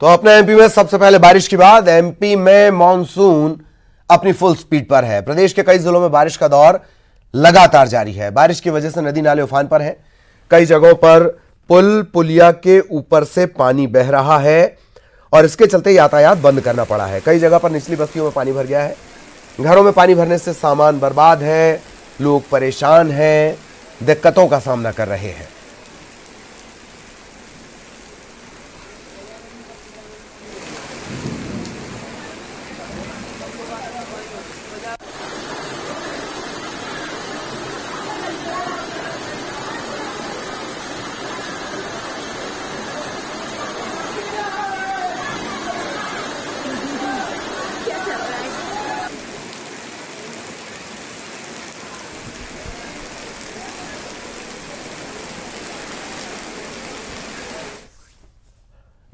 तो अपने एमपी में सबसे पहले बारिश के बाद एमपी में मॉनसून अपनी फुल स्पीड पर है। प्रदेश के कई जिलों में बारिश का दौर लगातार जारी है। बारिश की वजह से नदी नाले उफान पर हैं। कई जगहों पर पुल पुलिया के ऊपर से पानी बह रहा है और इसके चलते यातायात बंद करना पड़ा है। कई जगह पर निचली बस्तियों में पानी भर गया है। घरों में पानी भरने से सामान बर्बाद है, लोग परेशान हैं, दिक्कतों का सामना कर रहे हैं।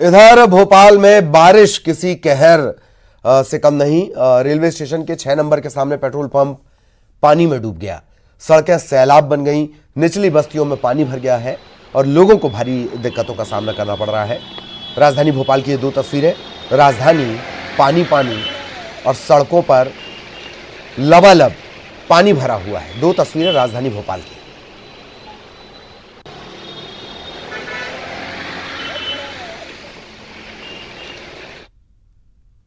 इधर भोपाल में बारिश किसी कहर से कम नहीं। रेलवे स्टेशन के 6 नंबर के सामने पेट्रोल पंप पानी में डूब गया। सड़कें सैलाब बन गईं। निचली बस्तियों में पानी भर गया है और लोगों को भारी दिक्कतों का सामना करना पड़ रहा है। राजधानी भोपाल की ये 2 तस्वीरें। राजधानी पानी पानी और सड़कों पर लबालब पानी भरा हुआ है। 2 तस्वीरें राजधानी भोपाल की।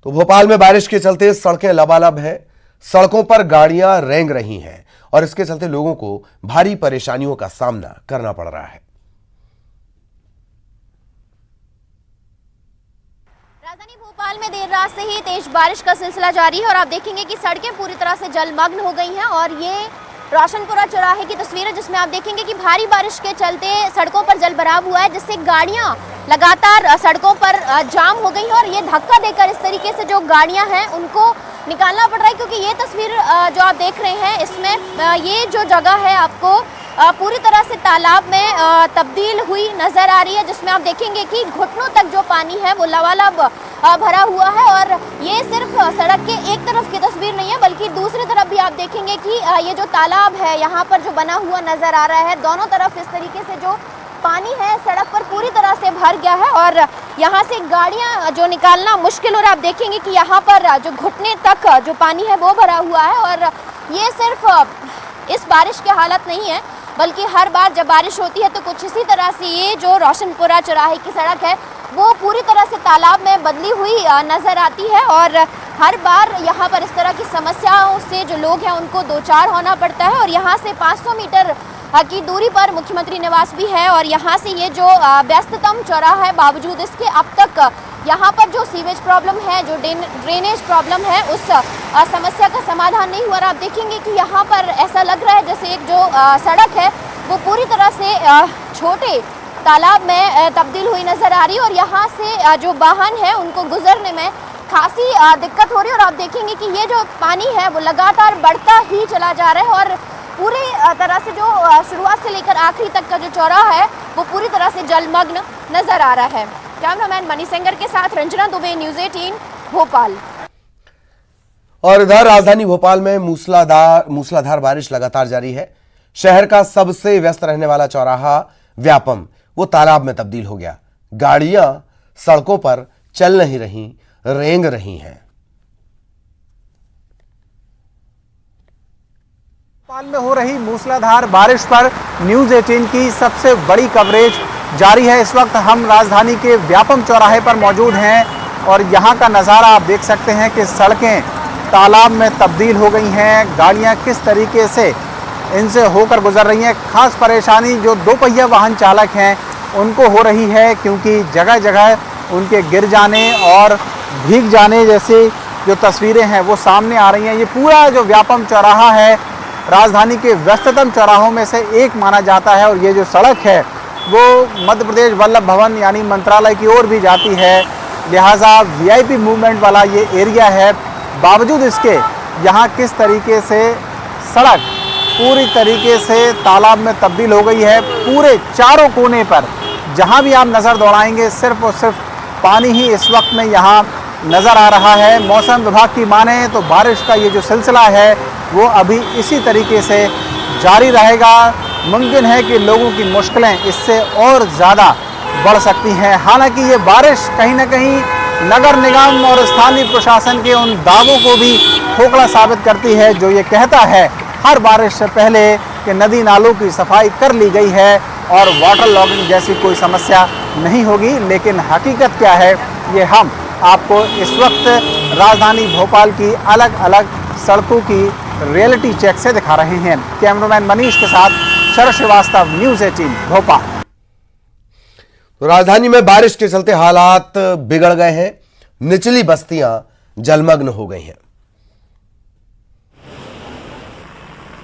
तो भोपाल में बारिश के चलते सड़कें लबालब हैं। सड़कों पर गाड़ियां रेंग रही हैं और इसके चलते लोगों को भारी परेशानियों का सामना करना पड़ रहा है। राजधानी भोपाल में देर रात से ही तेज बारिश का सिलसिला जारी है और आप देखेंगे कि सड़कें पूरी तरह से जलमग्न हो गई हैं। और ये रोशनपुरा चौराहे की तस्वीर है जिसमें आप देखेंगे कि भारी बारिश के चलते सड़कों पर जलभराव हुआ है, जिससे गाड़ियां लगातार सड़कों पर जाम हो गई हैं। और ये धक्का देकर इस तरीके से जो गाड़ियां हैं उनको निकालना पड़ रहा है, क्योंकि ये तस्वीर जो आप देख रहे हैं इसमें ये जो जगह है आपको पूरी तरह से तालाब में तब्दील हुई नजर आ रही है, जिसमें आप देखेंगे कि घुटनों तक जो पानी है वो लबालब भरा हुआ है। और ये सिर्फ सड़क के एक तरफ की तस्वीर नहीं है, बल्कि दूसरी तरफ भी आप देखेंगे कि ये जो तालाब है यहाँ पर जो बना हुआ नजर आ रहा है, दोनों तरफ इस तरीके से जो पानी है सड़क पर पूरी तरह से भर गया है और यहाँ से गाड़ियाँ जो निकालना मुश्किल। और आप देखेंगे कि यहाँ पर जो घुटने तक जो पानी है वो भरा हुआ है। और ये सिर्फ इस बारिश की हालत नहीं है, बल्कि हर बार जब बारिश होती है तो कुछ इसी तरह से ये जो रोशनपुरा चौराहे की सड़क है वो पूरी तरह से तालाब में बदली हुई नजर आती है। और हर बार यहाँ पर इस तरह की समस्याओं से जो लोग हैं उनको दो चार होना पड़ता है। और यहाँ से 500 मीटर की दूरी पर मुख्यमंत्री निवास भी है और यहाँ से ये जो व्यस्ततम चौराहा है, बावजूद इसके अब तक यहाँ पर जो सीवेज प्रॉब्लम है, जो ड्रेनेज प्रॉब्लम है, उस समस्या का समाधान नहीं हुआ। और आप देखेंगे कि यहाँ पर ऐसा लग रहा है जैसे एक जो सड़क है वो पूरी तरह से छोटे तालाब में तब्दील हुई नजर आ रही है और यहाँ से जो वाहन है उनको गुजरने में खासी दिक्कत हो रही है। और आप देखेंगे कि ये जो पानी है वो लगातार बढ़ता ही चला जा रहा है और पूरी तरह से जो शुरुआत से लेकर आखिरी तक का जो चौराहा है वो पूरी तरह से जलमग्न नजर आ रहा है। कैमरामैन मनी सेंगर के साथ रंजना दुबे, न्यूज़ 18 भोपाल। और इधर राजधानी भोपाल में मूसलाधार बारिश लगातार जारी है। शहर का सबसे व्यस्त रहने वाला चौराहा व्यापम वो तालाब में तब्दील हो गया। गाड़ियां सड़कों पर चल नहीं रही, रेंग रही हैं। भोपाल में हो रही मूसलाधार बारिश पर न्यूज़ 18 की सबसे बड़ी कवरेज जारी है। इस वक्त हम राजधानी के व्यापम चौराहे पर मौजूद हैं और यहाँ का नज़ारा आप देख सकते हैं कि सड़कें तालाब में तब्दील हो गई हैं। गाड़ियाँ किस तरीके से इनसे होकर गुजर रही हैं। खास परेशानी जो 2 पहिया वाहन चालक हैं उनको हो रही है, क्योंकि जगह जगह उनके गिर जाने और भीग जाने जैसी जो तस्वीरें हैं वो सामने आ रही हैं। ये पूरा जो व्यापम चौराहा है राजधानी के व्यस्ततम चौराहों में से एक माना जाता है और ये जो सड़क है वो मध्य प्रदेश वल्लभ भवन यानी मंत्रालय की ओर भी जाती है, लिहाजा वीआईपी मूवमेंट वाला ये एरिया है। बावजूद इसके यहाँ किस तरीके से सड़क पूरी तरीके से तालाब में तब्दील हो गई है। पूरे चारों कोने पर जहाँ भी आप नज़र दौड़ाएंगे सिर्फ और सिर्फ पानी ही इस वक्त में यहाँ नज़र आ रहा है। मौसम विभाग की माने तो बारिश का ये जो सिलसिला है वो अभी इसी तरीके से जारी रहेगा। मुमकिन है कि लोगों की मुश्किलें इससे और ज़्यादा बढ़ सकती हैं। हालांकि ये बारिश कहीं ना कहीं नगर निगम और स्थानीय प्रशासन के उन दावों को भी खोखला साबित करती है जो ये कहता है हर बारिश से पहले कि नदी नालों की सफाई कर ली गई है और वाटर लॉगिंग जैसी कोई समस्या नहीं होगी। लेकिन हकीकत क्या है ये हम आपको इस वक्त राजधानी भोपाल की अलग अलग सड़कों की रियलिटी चेक से दिखा रहे हैं। कैमरामैन मनीष के साथ शरद श्रीवास्तव, न्यूज़ 18 भोपाल। तो राजधानी में बारिश के चलते हालात बिगड़ गए हैं, निचली बस्तियां जलमग्न हो गई हैं।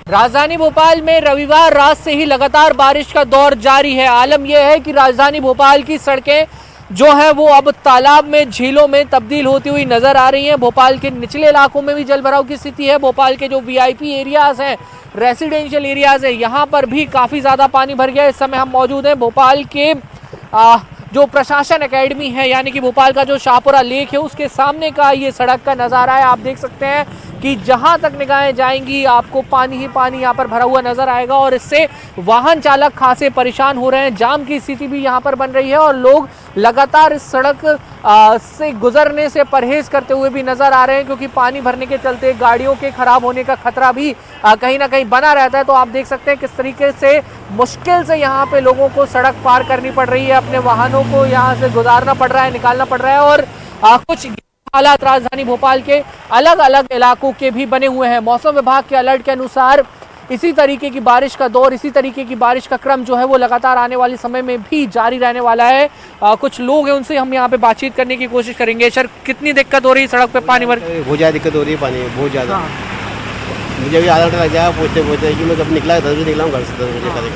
राजधानी भोपाल में रविवार रात से ही लगातार बारिश का दौर जारी है। आलम यह है कि राजधानी भोपाल की सड़कें जो है वो अब तालाब में, झीलों में तब्दील होती हुई नजर आ रही हैं। भोपाल के निचले इलाकों में भी जलभराव की स्थिति है। भोपाल के जो वीआईपी एरियाज हैं, रेसिडेंशियल एरियाज हैं, यहाँ पर भी काफी ज्यादा पानी भर गया है। इस समय हम मौजूद हैं भोपाल के जो प्रशासन एकेडमी है, यानी कि भोपाल का जो शाहपुरा लेक है उसके सामने का ये सड़क का नज़ारा है। आप देख सकते हैं कि जहां तक निगाहें जाएंगी आपको पानी ही पानी यहाँ पर भरा हुआ नजर आएगा और इससे वाहन चालक खासे परेशान हो रहे हैं। जाम की स्थिति भी यहाँ पर बन रही है और लोग लगातार इस सड़क से गुजरने से परहेज करते हुए भी नजर आ रहे हैं, क्योंकि पानी भरने के चलते गाड़ियों के खराब होने का खतरा भी कहीं ना कहीं बना रहता है। तो आप देख सकते हैं किस तरीके से मुश्किल से यहाँ पे लोगों को सड़क पार करनी पड़ रही है, अपने वाहनों को यहाँ से गुजारना पड़ रहा है, निकालना पड़ रहा है। और कुछ हालात राजधानी भोपाल के अलग अलग इलाकों के भी बने हुए हैं। मौसम विभाग के अलर्ट के अनुसार इसी तरीके की बारिश का दौर, इसी तरीके की बारिश का क्रम जो है वो लगातार आने वाले समय में भी जारी रहने वाला है। कुछ लोग हैं, उनसे हम यहाँ पे बातचीत करने की कोशिश करेंगे। सर, कितनी दिक्कत हो रही है सड़क पे पानी भर? बहुत ज़्यादा दिक्कत हो रही है, पानी बहुत ज़्यादा। मुझे भी आधा घंटा लग जाएगा पहुँचते कि मैं कब निकला 10 बजे निकला हूँ घर से, 10 बजे करें।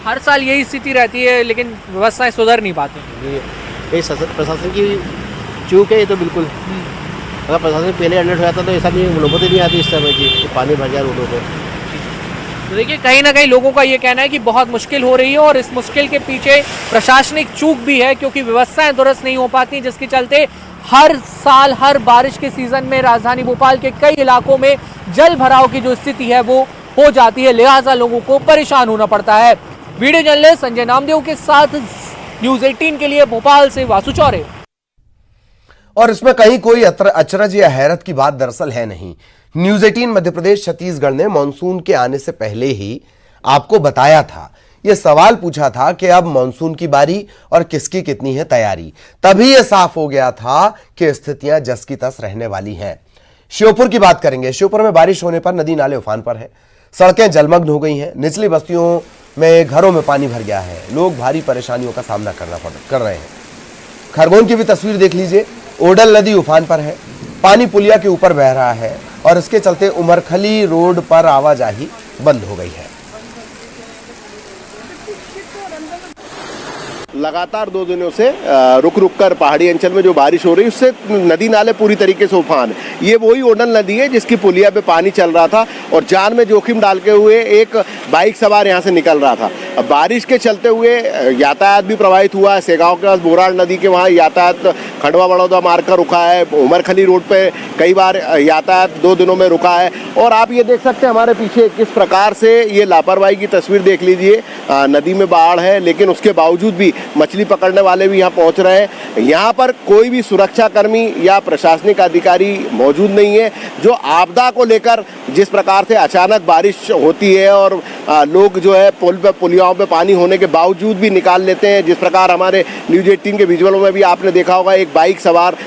हर साल यही स्थिति रहती है, लेकिन व्यवस्थाएं सुधर नहीं पाती। ये प्रशासन की चूक है ये तो बिल्कुल। अगर प्रशासन पहले अलर्ट हो जाता तो ऐसा नहीं, नौबत नहीं आती इस समय की पानी भर जाए रोडों पर। तो देखिए, कहीं ना कहीं लोगों का ये कहना है कि बहुत मुश्किल हो रही है और इस मुश्किल के पीछे प्रशासनिक चूक भी है, क्योंकि व्यवस्थाएं दुरुस्त नहीं हो पाती, जिसके चलते हर साल हर बारिश के सीजन में राजधानी भोपाल के कई इलाकों में जल भराव की जो स्थिति है वो हो जाती है, लिहाजा लोगों को परेशान होना पड़ता है। वीडियो जर्नलिस्ट संजय नामदेव के साथ न्यूज़ 18 के लिए भोपाल से वासु चौरे। और इसमें कहीं कोई अचरज या हैरत की बात दरअसल है नहीं। न्यूज़ 18 मध्य प्रदेश छत्तीसगढ़ ने मानसून के आने से पहले ही आपको बताया था, यह सवाल पूछा था कि अब मानसून की बारी और किसकी कितनी है तैयारी। तभी यह साफ हो गया था कि स्थितियां जस की तस रहने वाली हैं। श्योपुर की बात करेंगे। श्योपुर में बारिश होने पर नदी नाले उफान पर है, सड़कें जलमग्न हो गई हैं, निचली बस्तियों में घरों में पानी भर गया है, लोग भारी परेशानियों का सामना कर रहे हैं। खरगोन की भी तस्वीर देख लीजिए। ओडल नदी उफान पर है, पानी पुलिया के ऊपर बह रहा है और इसके चलते उमरखली रोड पर आवाजाही बंद हो गई है। लगातार 2 दिनों से रुक रुक कर पहाड़ी अंचल में जो बारिश हो रही है उससे नदी नाले पूरी तरीके से उफान। ये वही ओडल नदी है जिसकी पुलिया पे पानी चल रहा था और जान में जोखिम डालते हुए एक बाइक सवार यहाँ से निकल रहा था। अब बारिश के चलते हुए यातायात भी प्रभावित हुआ है। सेगांव के पास बोराड़ नदी के वहाँ यातायात खंडवा बड़ौदा मार्ग का रुका है। उमरखली रोड पे कई बार यातायात 2 दिनों में रुका है। और आप ये देख सकते हैं हमारे पीछे किस प्रकार से ये लापरवाही की तस्वीर देख लीजिए। नदी में बाढ़ है लेकिन उसके बावजूद भी मछली पकड़ने वाले भी यहाँ पहुँच रहे हैं। यहाँ पर कोई भी सुरक्षा कर्मी या प्रशासनिक अधिकारी मौजूद नहीं है। जो आपदा को लेकर जिस प्रकार से अचानक बारिश होती है और लोग जो है पुल पे पुलियाओं पे पानी होने के बावजूद भी निकाल लेते हैं, जिस प्रकार हमारे न्यूज़ 18 के विजुअलों में भी आपने देखा होगा एक बाइक सवार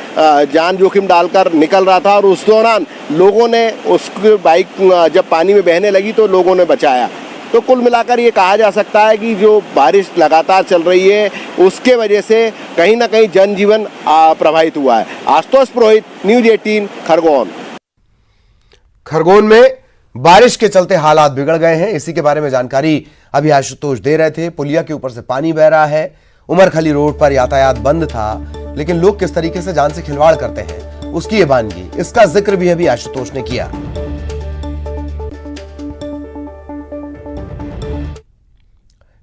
जान जोखिम डालकर निकल रहा था और उस दौरान लोगों ने उसकी बाइक जब पानी में बहने लगी तो लोगों ने बचाया। तो कुल मिलाकर ये कहा जा सकता है कि जो बारिश लगातार चल रही है उसके वजह से कहीं ना कहीं जनजीवन प्रभावित हुआ है। आशुतोष पुरोहित, न्यूज़ 18 खरगोन। खरगोन में बारिश के चलते हालात बिगड़ गए हैं, इसी के बारे में जानकारी अभी आशुतोष दे रहे थे। पुलिया के ऊपर से पानी बह रहा है, उमरखली रोड पर यातायात बंद था, लेकिन लोग किस तरीके से जान से खिलवाड़ करते हैं उसकी ये वानगी, इसका जिक्र भी अभी आशुतोष ने किया।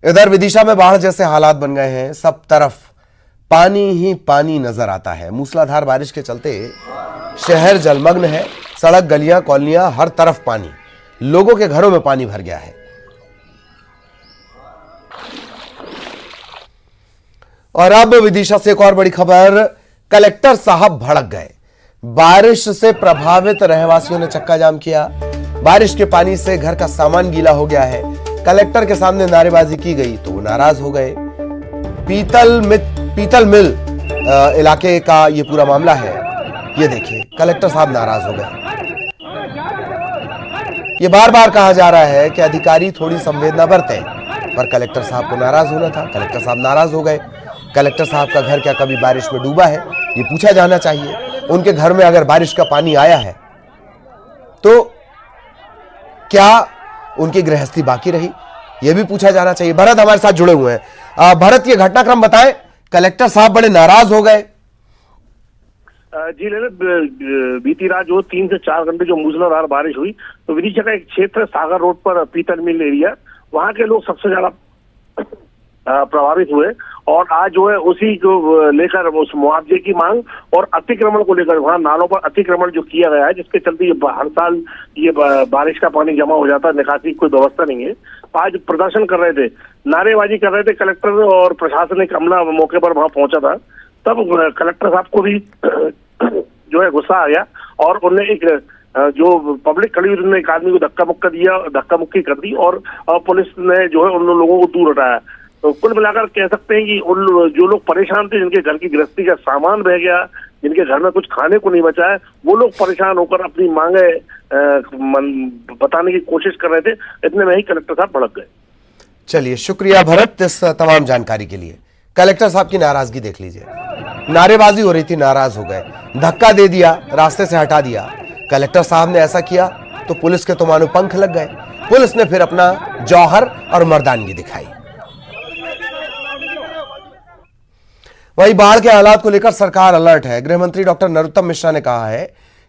इधर विदिशा में बाढ़ जैसे हालात बन गए हैं, सब तरफ पानी ही पानी नजर आता है। मूसलाधार बारिश के चलते शहर जलमग्न है, सड़क गलियां कॉलोनियां हर तरफ पानी, लोगों के घरों में पानी भर गया है। और अब विदिशा से एक और बड़ी खबर, कलेक्टर साहब भड़क गए। बारिश से प्रभावित रहवासियों ने चक्का जाम किया। बारिश के पानी से घर का सामान गीला हो गया है। कलेक्टर के सामने नारेबाजी की गई तो वो नाराज हो गए। पीतल मिल इलाके का ये पूरा मामला है। ये देखिए, कलेक्टर साहब नाराज हो गए। ये बार बार कहा जा रहा है कि अधिकारी थोड़ी संवेदना बरतें, पर कलेक्टर साहब को नाराज होना था। कलेक्टर साहब नाराज हो गए। कलेक्टर साहब का घर क्या कभी बारिश में डूबा है, ये पूछा जाना चाहिए। उनके घर में अगर बारिश का पानी आया है तो क्या उनकी गृहस्थी बाकी रही, यह भी पूछा जाना चाहिए। भरत हमारे साथ जुड़े हुए हैं। भरत, ये घटनाक्रम बताएं। कलेक्टर साहब बड़े नाराज हो गए। जी ललित, बीती रात जो 3 से 4 घंटे जो मूसलाधार बारिश हुई, तो विदिशा का एक क्षेत्र सागर रोड पर पीतल मिल एरिया, वहां के लोग सबसे ज्यादा प्रभावित हुए। और आज जो है उसी को लेकर उस मुआवजे की मांग और अतिक्रमण को लेकर, वहां नालों पर अतिक्रमण जो किया गया है, जिसके चलते ये हर साल ये बारिश का पानी जमा हो जाता है, निकासी की कोई व्यवस्था नहीं है। आज प्रदर्शन कर रहे थे, नारेबाजी कर रहे थे। कलेक्टर और प्रशासनिक अमला मौके पर वहां पहुंचा था। तब कलेक्टर साहब को भी जो है गुस्सा आ गया और उन्होंने एक जो पब्लिक खड़ी हुई, उन्होंने एक आदमी को धक्का मुक्की कर दी और पुलिस ने जो है उन लोगों को दूर हटाया। तो कुल मिलाकर कह सकते हैं कि उन जो लोग परेशान थे, जिनके घर की गृहस्थी का सामान रह गया, जिनके घर में कुछ खाने को नहीं बचा है, वो लोग परेशान होकर अपनी मांगे बताने की कोशिश कर रहे थे। इतने में ही कलेक्टर साहब भड़क गए। चलिए, शुक्रिया भरत इस तमाम जानकारी के लिए। कलेक्टर साहब की नाराजगी देख लीजिए। नारेबाजी हो रही थी, नाराज हो गए, धक्का दे दिया, रास्ते से हटा दिया। कलेक्टर साहब ने ऐसा किया तो पुलिस के तो मानो पंख लग गए। पुलिस ने फिर अपना जौहर और मर्दानगी दिखाई। वही बाढ़ के हालात को लेकर सरकार अलर्ट है। गृह मंत्री डॉक्टर नरोत्तम मिश्रा ने कहा है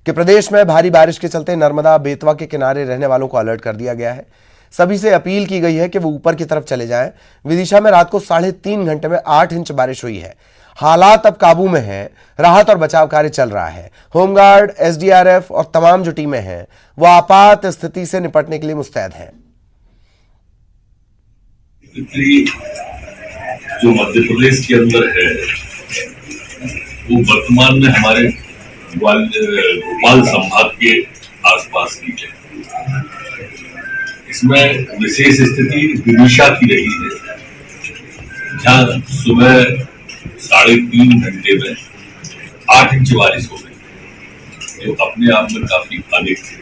कि प्रदेश में भारी बारिश के चलते नर्मदा बेतवा के किनारे रहने वालों को अलर्ट कर दिया गया है। सभी से अपील की गई है कि वो ऊपर की तरफ चले जाएं। विदिशा में रात को 3.5 घंटे में 8 इंच बारिश हुई है। हालात अब काबू में है। राहत और बचाव कार्य चल रहा है। होमगार्ड, एसडीआरएफ और तमाम जो टीमें हैं वो आपात स्थिति से निपटने के लिए मुस्तैद हैं। जो मध्य प्रदेश के अंदर है वो वर्तमान में हमारे भोपाल संभाग के आसपास की है। इसमें विशेष स्थिति विदिशा की रही है, जहां सुबह 3.5 घंटे में 8 इंच बारिश हो गई, जो अपने आप में काफी अधिक थी।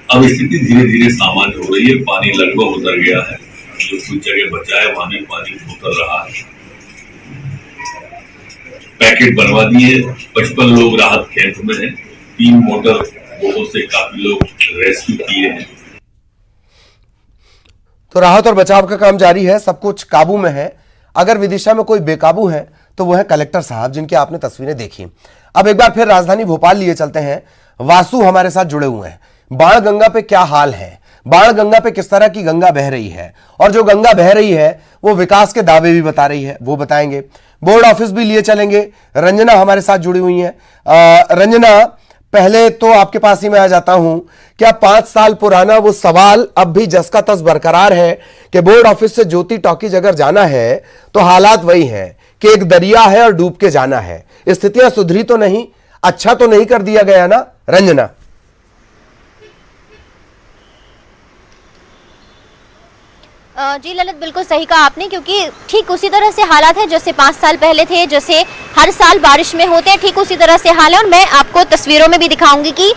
अब स्थिति धीरे धीरे सामान्य हो रही है। पानी लगभग उतर गया है, जो कुछ जगह बचा है वहां भी पानी उतर रहा है। पैकेट बनवा दिए। 55 लोग राहत कैंप में हैं। 3 मोटर बोटों से काफी लोग रेस्क्यू किए हैं। तो राहत और बचाव का काम जारी है, सब कुछ काबू में है। अगर विदिशा में कोई बेकाबू है तो वो है कलेक्टर साहब, जिनकी आपने तस्वीरें देखी। अब एक बार फिर राजधानी भोपाल लिए चलते हैं। वासु हमारे साथ जुड़े हुए हैं। बाण गंगा पे क्या हाल है, बाण गंगा पे किस तरह की गंगा बह रही है, और जो गंगा बह रही है वो विकास के दावे भी बता रही है, वो बताएंगे। बोर्ड ऑफिस भी लिए चलेंगे। रंजना हमारे साथ जुड़ी हुई है। रंजना, पहले तो आपके पास ही मैं आ जाता हूं। क्या 5 साल पुराना वो सवाल अब भी जस का तस बरकरार है कि बोर्ड ऑफिस से ज्योति टॉकीज अगर जाना है तो हालात वही हैं कि एक दरिया है और डूब के जाना है? स्थितियां सुधरी तो नहीं, अच्छा तो नहीं कर दिया गया ना रंजना? जी ललित, बिल्कुल सही कहा आपने, क्योंकि ठीक उसी तरह से हालात हैं जैसे 5 साल पहले थे, जैसे हर साल बारिश में होते हैं, ठीक उसी तरह से हाल है। और मैं आपको तस्वीरों में भी दिखाऊंगी कि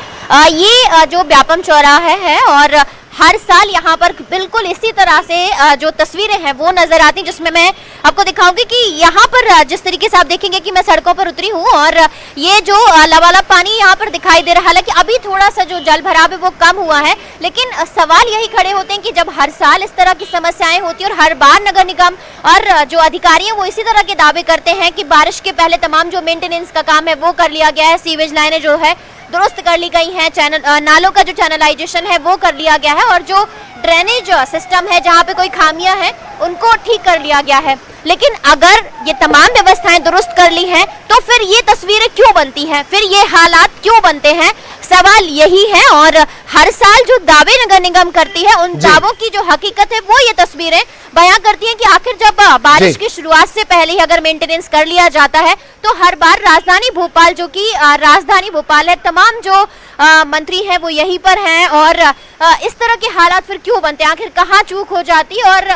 ये जो व्यापम चौराहा है और हर साल यहाँ पर बिल्कुल इसी तरह से जो तस्वीरें हैं वो नजर आती हैं, जिसमें मैं आपको दिखाऊंगी कि यहाँ पर जिस तरीके से आप देखेंगे कि मैं सड़कों पर उतरी हूँ और ये जो लबालब पानी यहाँ पर दिखाई दे रहा है। हालांकि अभी थोड़ा सा जो जल भराव है वो कम हुआ है, लेकिन सवाल यही खड़े होते हैं कि जब हर साल इस तरह की समस्याएं होती है और हर बार नगर निगम और जो अधिकारी हैं वो इसी तरह के दावे करते हैं कि बारिश के पहले तमाम जो मेंटेनेंस का काम है वो कर लिया गया है, सीवेज लाइनें जो है दुरुस्त कर ली गई हैं, नालों का जो चैनलाइजेशन है वो कर लिया गया है और जो ड्रेनेज सिस्टम है जहाँ पे कोई खामियां हैं उनको ठीक कर लिया गया है। लेकिन अगर ये तमाम व्यवस्थाएं दुरुस्त कर ली हैं तो फिर ये तस्वीरें क्यों बनती हैं, फिर ये हालात क्यों बनते हैं? सवाल यही है और हर साल जो दावे नगर निगम करती है उन दावों की जो हकीकत है वो ये तस्वीरें बयां करती हैं कि आखिर जब बारिश की शुरुआत से पहले ही अगर मेंटेनेंस कर लिया जाता है तो हर बार राजधानी भोपाल, जो कि राजधानी भोपाल है, तमाम जो मंत्री हैं वो यहीं पर हैं और इस तरह के हालात फिर क्यों बनते हैं, आखिर कहाँ चूक हो जाती है। और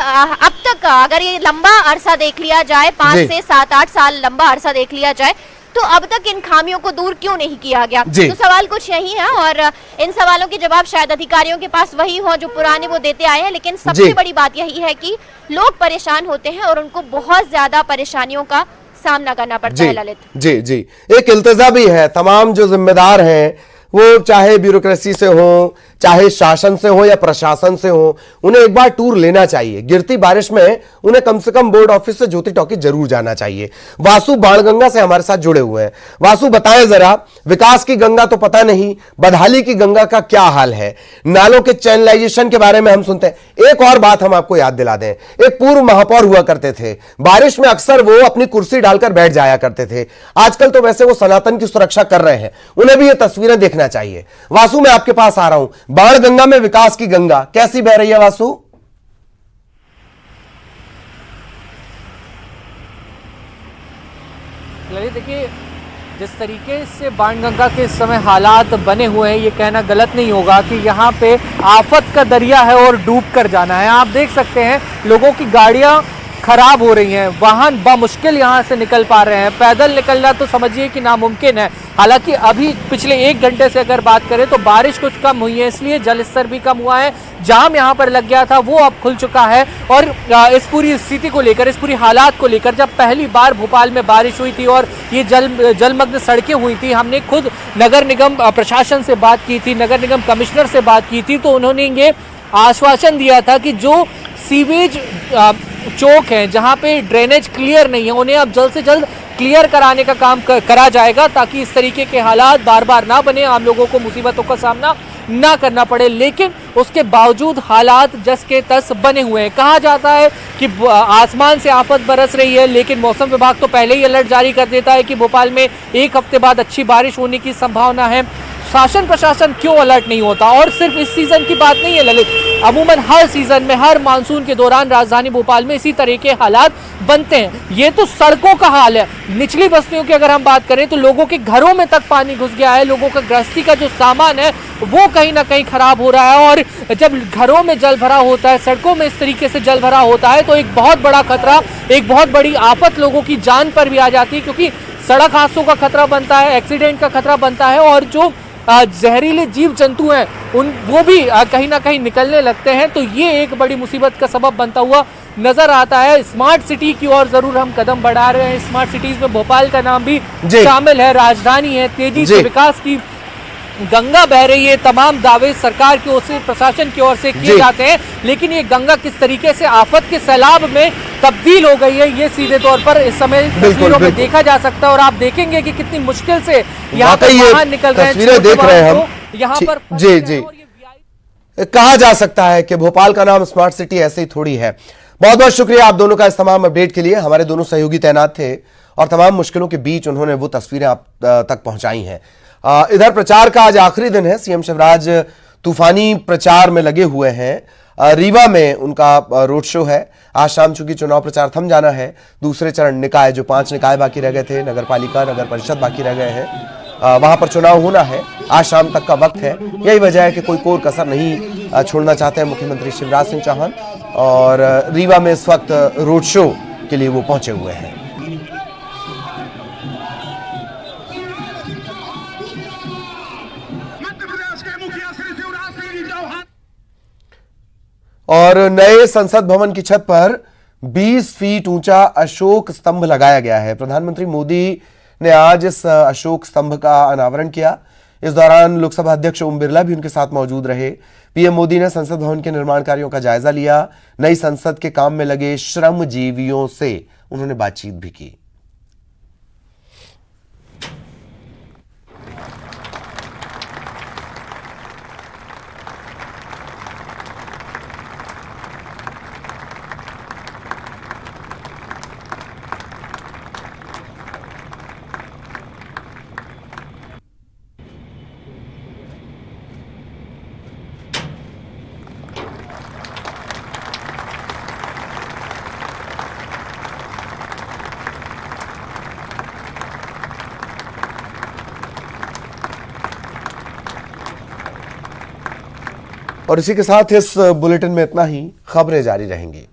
अब तक अगर ये लंबा अरसा देख लिया जाए, 5 से 7-8 साल लंबा अरसा देख लिया जाए, तो अब तक इन खामियों को दूर क्यों नहीं किया गया। तो सवाल कुछ यही है और इन सवालों के जवाब शायद अधिकारियों के पास वही हो जो पुराने वो देते आए हैं, लेकिन सबसे बड़ी बात यही है कि लोग परेशान होते हैं और उनको बहुत ज्यादा परेशानियों का सामना करना पड़ता है। ललित जी जी, एक इल्तिजा भी है, तमाम जो जिम्मेदार हैं वो चाहे ब्यूरोक्रेसी से हो, चाहे शासन से हो या प्रशासन से हो, उन्हें एक बार टूर लेना चाहिए। गिरती बारिश में उन्हें कम से कम बोर्ड ऑफिस से ज्योति टॉकी जरूर जाना चाहिए। वासु बाणगंगा से हमारे साथ जुड़े हुए हैं। वासु, बताएं जरा, विकास की गंगा तो पता नहीं, बदहाली की गंगा का क्या हाल है? नालों के चैनलाइजेशन के बारे में हम सुनते हैं। एक और बात हम आपको याद दिला दें, एक पूर्व महापौर हुआ करते थे, बारिश में अक्सर वो अपनी कुर्सी डालकर बैठ जाया करते थे। आजकल तो वैसे वो सनातन की सुरक्षा कर रहे हैं, उन्हें भी ये तस्वीरें देखना चाहिए। वासु, मैं आपके पास आ रहा हूं। बाणगंगा में विकास की गंगा कैसी बह रही है वासु? देखिए, जिस तरीके से बाणगंगा के इस समय हालात बने हुए हैं, ये कहना गलत नहीं होगा कि यहाँ पे आफत का दरिया है और डूब कर जाना है। आप देख सकते हैं लोगों की गाड़ियां खराब हो रही हैं, वाहन बामुश्किल यहाँ से निकल पा रहे हैं, पैदल निकलना तो समझिए कि नामुमकिन है। हालांकि अभी पिछले 1 घंटे से अगर बात करें तो बारिश कुछ कम हुई है, इसलिए जल स्तर भी कम हुआ है। जाम यहाँ पर लग गया था वो अब खुल चुका है। और इस पूरी स्थिति को लेकर, इस पूरी हालात को लेकर, जब पहली बार भोपाल में बारिश हुई थी और ये जलमग्न सड़कें हुई थी, हमने खुद नगर निगम प्रशासन से बात की थी, नगर निगम कमिश्नर से बात की थी, तो उन्होंने ये आश्वासन दिया था कि जो सीवेज चौक हैं जहां पे ड्रेनेज क्लियर नहीं है, उन्हें अब जल्द से जल्द क्लियर कराने का काम करा जाएगा ताकि इस तरीके के हालात बार बार ना बने, आम लोगों को मुसीबतों का सामना ना करना पड़े। लेकिन उसके बावजूद हालात जस के तस बने हुए हैं। कहा जाता है कि आसमान से आफत बरस रही है, लेकिन मौसम विभाग तो पहले ही अलर्ट जारी कर देता है कि भोपाल में 1 हफ्ते बाद अच्छी बारिश होने की संभावना है। शासन प्रशासन क्यों अलर्ट नहीं होता? और सिर्फ इस सीजन की बात नहीं है ललित, अमूमन हर सीजन में, हर मानसून के दौरान राजधानी भोपाल में इसी तरह के हालात बनते हैं। ये तो सड़कों का हाल है, निचली बस्तियों की अगर हम बात करें तो लोगों के घरों में तक पानी घुस गया है, लोगों का गृहस्थी का जो सामान है वो कहीं ना कहीं खराब हो रहा है। और जब घरों में जल भरा होता है, सड़कों में इस तरीके से जल भरा होता है, तो एक बहुत बड़ा खतरा, एक बहुत बड़ी आफत लोगों की जान पर भी आ जाती है, क्योंकि सड़क हादसों का खतरा बनता है, एक्सीडेंट का खतरा बनता है और जो जहरीले जीव जंतु हैं वो भी कहीं ना कहीं निकलने लगते हैं। तो ये एक बड़ी मुसीबत का सबब बनता हुआ नजर आता है। स्मार्ट सिटी की ओर जरूर हम कदम बढ़ा रहे हैं। स्मार्ट सिटीज में भोपाल का नाम भी शामिल है, राजधानी है, तेजी से विकास की गंगा बह रही है। तमाम दावे सरकार की ओर से, प्रशासन की ओर से किए जाते हैं, लेकिन ये गंगा किस तरीके से आफत के सैलाब में तब्दील हो गई है, ये सीधे तौर पर इस समय तस्वीरों में देखा जा सकता है। और आप देखेंगे कि कितनी मुश्किल से यहाँ पर वाहन निकल रहे हैं, तस्वीरें देख रहे हैं हम यहाँ पर। जी जी, कहा जा सकता है कि भोपाल का नाम स्मार्ट सिटी ऐसे ही थोड़ी है। बहुत बहुत शुक्रिया आप दोनों का इस तमाम अपडेट के लिए। हमारे दोनों सहयोगी तैनात थे और तमाम मुश्किलों के बीच उन्होंने वो तस्वीरें आप तक पहुंचाई हैं। इधर प्रचार का आज आखिरी दिन है। सीएम शिवराज तूफानी प्रचार में लगे हुए हैं। रीवा में उनका रोड शो है। आज शाम चूंकि चुनाव प्रचार थम जाना है, दूसरे चरण निकाय, जो 5 निकाय बाकी रह गए थे, नगर पालिका, नगर परिषद बाकी रह गए हैं, वहां पर चुनाव होना है। आज शाम तक का वक्त है। यही वजह है कि कोई कोर कसर नहीं छोड़ना चाहते हैं मुख्यमंत्री शिवराज सिंह चौहान, और रीवा में इस वक्त रोड शो के लिए वो पहुंचे हुए हैं। और नए संसद भवन की छत पर 20 फीट ऊंचा अशोक स्तंभ लगाया गया है। प्रधानमंत्री मोदी ने आज इस अशोक स्तंभ का अनावरण किया। इस दौरान लोकसभा अध्यक्ष ओम बिरला भी उनके साथ मौजूद रहे। पीएम मोदी ने संसद भवन के निर्माण कार्यों का जायजा लिया। नई संसद के काम में लगे श्रमजीवियों से उन्होंने बातचीत भी की। और इसी के साथ इस बुलेटिन में इतना ही। खबरें जारी रहेंगी।